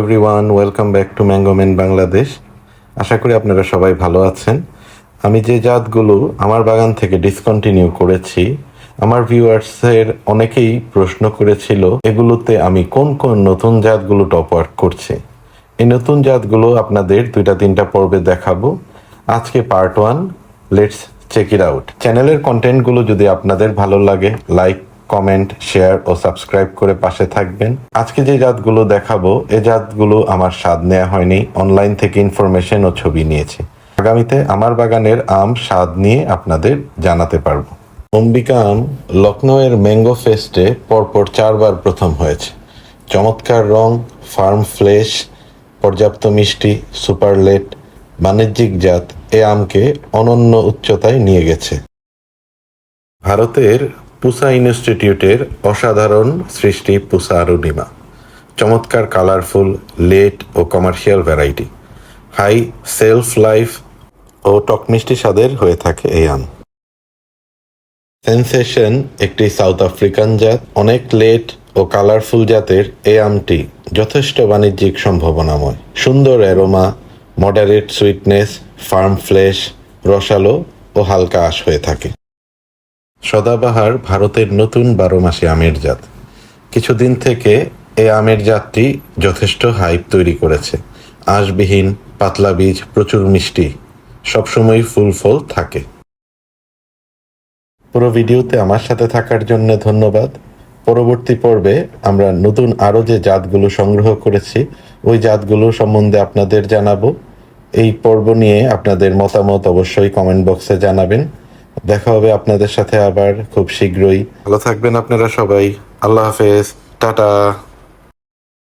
Everyone, welcome back to mango man Bangladesh. আশা করি আপনারা সবাই ভালো আছেন। আমি যে জাতগুলো আমার বাগান থেকে ডিসকন্টিনিউ করেছি, আমার ভিউয়ার্সের অনেকেই প্রশ্ন করেছিল এগুলোতে আমি কোন কোন নতুন জাতগুলো টপ ওয়ার্ক করছি। এই নতুন জাতগুলো আপনাদের 2-3টা পর্বে দেখাবো। আজকে part 1, let's check it out. চ্যানেলের কন্টেন্টগুলো যদি আপনাদের ভালো লাগে, লাইক, কমেন্ট, শেয়ার ও সাবস্ক্রাইব করে পাশে থাকবেন। আজকে যে জাতগুলো দেখাবো, এই জাতগুলো আমার স্বাদ নেওয়া হয়নি, অনলাইন থেকে ইনফরমেশন ও ছবি নিয়েছি। আগামীতে আমার বাগানের আম স্বাদ নিয়ে আপনাদের জানাতে পারবো। অম্বিকা আম লখনৌয়ের ম্যাঙ্গো ফেস্টে পরপর 4বার প্রথম হয়েছে। চমৎকার রং, ফার্ম ফ্লেশ, পর্যাপ্ত মিষ্টি, সুপারলেট, বাণিজ্যিক জাত এ আমকে অনন্য উচ্চতায় নিয়ে গেছে। ভারতের পুসা ইনস্টিটিউটের অসাধারণ সৃষ্টি পুসা অরুণিমা। চমৎকার কালারফুল, লেট ও commercial variety. High self life ও টক মিষ্টি স্বাদের হয়ে থাকে এই আম। সেন্সেশন একটি সাউথ আফ্রিকান জাত। অনেক লেট ও কালারফুল জাতের এই আমটি যথেষ্ট বাণিজ্যিক সম্ভাবনাময়। সুন্দর aroma, moderate sweetness, farm flash, রসালো ও হালকা আঁশ হয়ে থাকে। সদাবাহার ভারতের নতুন 12 মাসি আমের জাত। কিছুদিন থেকে এই আমের জাতটি যথেষ্ট হাইপ তৈরি করেছে। আঁশবিহীন, পাতলা বীজ, প্রচুর মিষ্টি, সবসময় ফুল ফল থাকে। পুরো ভিডিওতে আমার সাথে থাকার জন্য ধন্যবাদ। পরবর্তী পর্বে আমরা নতুন আরও যে জাতগুলো সংগ্রহ করেছি, ওই জাতগুলো সম্বন্ধে আপনাদের জানাবো। এই পর্ব নিয়ে আপনাদের মতামত অবশ্যই কমেন্ট বক্সে জানাবেন। দেখা হবে আপনাদের সাথে আবার খুব শীঘ্রই। ভালো থাকবেন আপনারা সবাই। আল্লাহ হাফেজ, টাটা।